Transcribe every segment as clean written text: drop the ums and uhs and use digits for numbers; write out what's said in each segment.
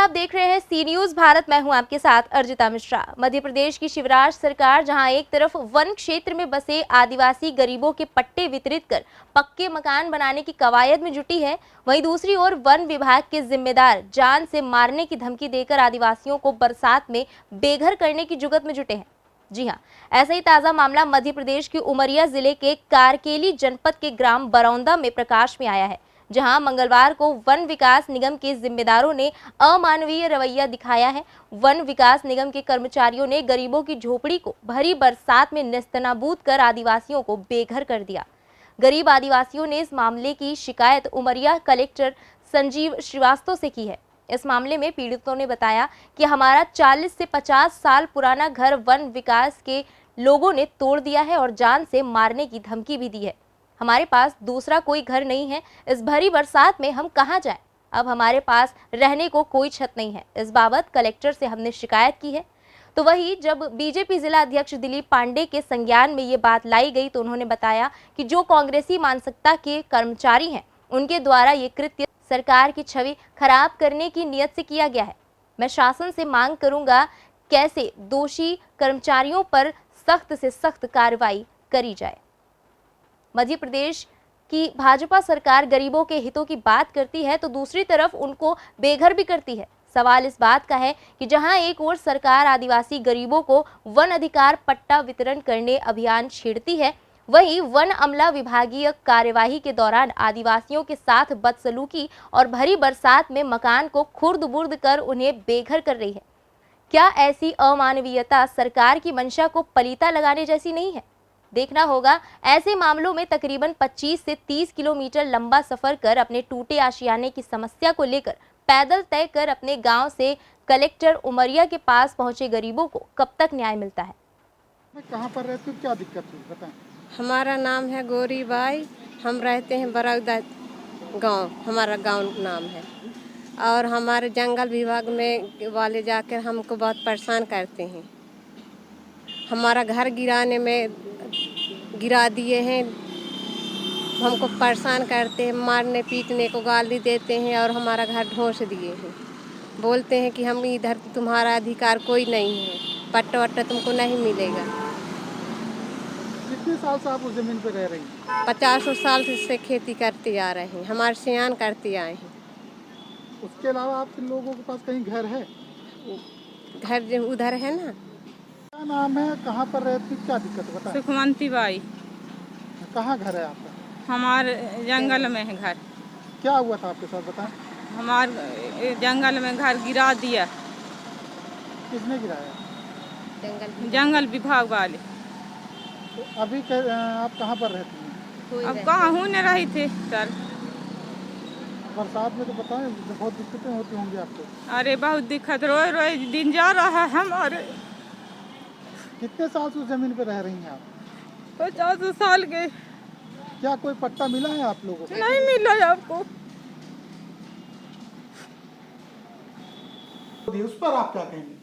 आप देख रहे हैं सी न्यूज भारत। मैं हूं आपके साथ अर्जिता मिश्रा। मध्य प्रदेश की शिवराज सरकार जहां एक तरफ वन क्षेत्र में बसे आदिवासी गरीबों के पट्टे वितरित कर पक्के मकान बनाने की कवायद में जुटी है, वहीं दूसरी ओर वन विभाग के जिम्मेदार जान से मारने की धमकी देकर आदिवासियों को बरसात में बेघर करने की जुगत में जुटे हैं। जी हां, ऐसा ही ताजा मामला मध्य प्रदेश के उमरिया जिले के कारकेली जनपद के ग्राम बरौंदा में प्रकाश में आया है, जहां मंगलवार को वन विकास निगम के जिम्मेदारों ने अमानवीय रवैया दिखाया है। वन विकास निगम के कर्मचारियों ने गरीबों की झोपड़ी को भरी बरसात में नेस्तनाबूद कर आदिवासियों को बेघर कर दिया। गरीब आदिवासियों ने इस मामले की शिकायत उमरिया कलेक्टर संजीव श्रीवास्तव से की है। इस मामले में पीड़ितों ने बताया कि हमारा 40 से 50 साल पुराना घर वन विकास के लोगों ने तोड़ दिया है और जान से मारने की धमकी भी दी है। हमारे पास दूसरा कोई घर नहीं है, इस भरी बरसात में हम कहां जाएं? अब हमारे पास रहने को कोई छत नहीं है। इस बाबत कलेक्टर से हमने शिकायत की है। तो वही जब बीजेपी जिला अध्यक्ष दिलीप पांडे के संज्ञान में ये बात लाई गई तो उन्होंने बताया कि जो कांग्रेसी मानसिकता के कर्मचारी हैं, उनके द्वारा ये कृत्य सरकार की छवि खराब करने की नियत से किया गया है। मैं शासन से मांग करूंगा कैसे दोषी कर्मचारियों पर सख्त से सख्त कार्रवाई करी जाए। मध्य प्रदेश की भाजपा सरकार गरीबों के हितों की बात करती है तो दूसरी तरफ उनको बेघर भी करती है। सवाल इस बात का है कि जहां एक ओर सरकार आदिवासी गरीबों को वन अधिकार पट्टा वितरण करने अभियान छेड़ती है, वहीं वन अमला विभागीय कार्यवाही के दौरान आदिवासियों के साथ बदसलूकी और भरी बरसात में मकान को खुर्द-बुर्द कर उन्हें बेघर कर रही है। क्या ऐसी अमानवीयता सरकार की मंशा को पलीता लगाने जैसी नहीं है? देखना होगा। ऐसे मामलों में तकरीबन 25 से 30 किलोमीटर लंबा सफर कर अपने टूटे आशियाने की समस्या को लेकर पैदल तय कर अपने गांव से कलेक्टर उमरिया के पास पहुंचे गरीबों को कब तक न्याय मिलता है? कहाँ पर रहते हो, क्या दिक्कत है बताएं। हमारा नाम है गौरी बाई, हम रहते हैं बरौदा गांव, हमारा गांव नाम है। और हमारे जंगल विभाग में वाले जाकर हमको बहुत परेशान करते हैं। हमारा घर गिरा दिए हैं, हमको परेशान करते हैं, मारने पीटने को गाली देते हैं और हमारा घर ढोंस दिए हैं। बोलते हैं कि हम इधर तुम्हारा अधिकार कोई नहीं है, पट्टा वट्टा तुमको नहीं मिलेगा। कितने साल से आप उस जमीन पे रह रही हैं? 50 साल से खेती करते आ रहे हैं, हमारे सियान करते आए हैं। उसके अलावा आपके लोगों के पास कहीं घर है? घर जो उधर है ना। क्या नाम है, कहाँ पर रहती, क्या दिक्कत है बताएं। सुखमंती बाई। कहाँ घर है आपका? हमारे जंगल में है घर। क्या हुआ था आपके साथ बताएं। हमारे जंगल में घर गिरा दिया। किसने गिराया? जंगल विभाग वाले। तो अभी आप कहाँ पर रहती हैं? अब कहाँ होने रही थे सर। बरसात में तो बताएं बहुत दिक्कतें होती होंगी आपको। अरे बहुत दिक्कत, रोज रोज दिन जा रहा है हमारे। कितने साल से उस जमीन पे रह रही हैं आप? 50 साल के। क्या कोई पट्टा मिला है आप लोगों को? नहीं मिला आपको। उस पर आप क्या कहेंगे?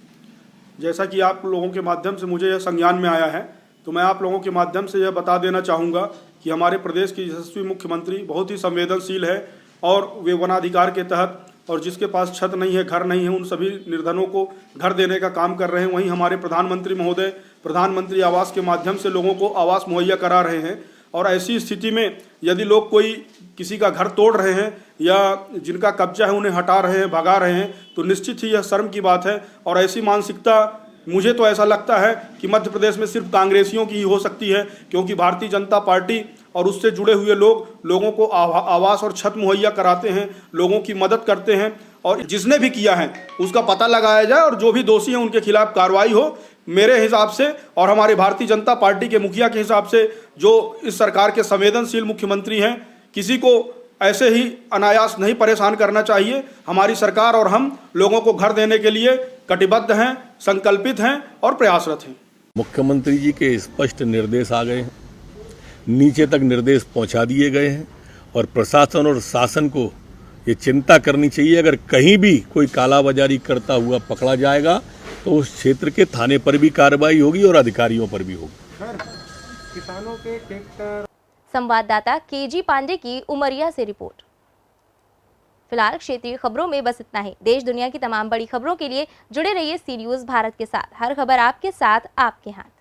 जैसा कि आप लोगों के माध्यम से मुझे यह संज्ञान में आया है, तो मैं आप लोगों के माध्यम से यह बता देना चाहूँगा कि हमारे प्रदेश की यशस्वी मुख्यमंत्री बहुत ही संवेदनशील है और वे वनाधिकार के तहत और जिसके पास छत नहीं है, घर नहीं है, उन सभी निर्धनों को घर देने का काम कर रहे हैं। वहीं हमारे प्रधानमंत्री महोदय प्रधानमंत्री आवास के माध्यम से लोगों को आवास मुहैया करा रहे हैं। और ऐसी स्थिति में यदि लोग कोई किसी का घर तोड़ रहे हैं या जिनका कब्जा है उन्हें हटा रहे हैं, भगा रहे हैं, तो निश्चित ही यह शर्म की बात है। और ऐसी मानसिकता मुझे तो ऐसा लगता है कि मध्य प्रदेश में सिर्फ कांग्रेसियों की ही हो सकती है, क्योंकि भारतीय जनता पार्टी और उससे जुड़े हुए लोगों को आवास और छत मुहैया कराते हैं, लोगों की मदद करते हैं। और जिसने भी किया है उसका पता लगाया जाए और जो भी दोषी हैं उनके खिलाफ कार्रवाई हो। मेरे हिसाब से और हमारे भारतीय जनता पार्टी के मुखिया के हिसाब से, जो इस सरकार के संवेदनशील मुख्यमंत्री हैं, किसी को ऐसे ही अनायास नहीं परेशान करना चाहिए। हमारी सरकार और हम लोगों को घर देने के लिए कटिबद्ध हैं, संकल्पित हैं और प्रयासरत हैं। मुख्यमंत्री जी के स्पष्ट निर्देश आ गए हैं, नीचे तक निर्देश पहुंचा दिए गए हैं और प्रशासन और शासन को ये चिंता करनी चाहिए, अगर कहीं भी कोई कालाबाजारी करता हुआ पकड़ा जाएगा तो उस क्षेत्र के थाने पर भी कार्रवाई होगी और अधिकारियों पर भी होगी। किसानों के ट्रैक्टर। संवाददाता केजी पांडे की उमरिया से रिपोर्ट। फिलहाल क्षेत्रीय खबरों में बस इतना ही। देश दुनिया की तमाम बड़ी खबरों के लिए जुड़े रहिए सी न्यूज़ भारत के साथ। हर खबर आपके साथ, आपके हाथ।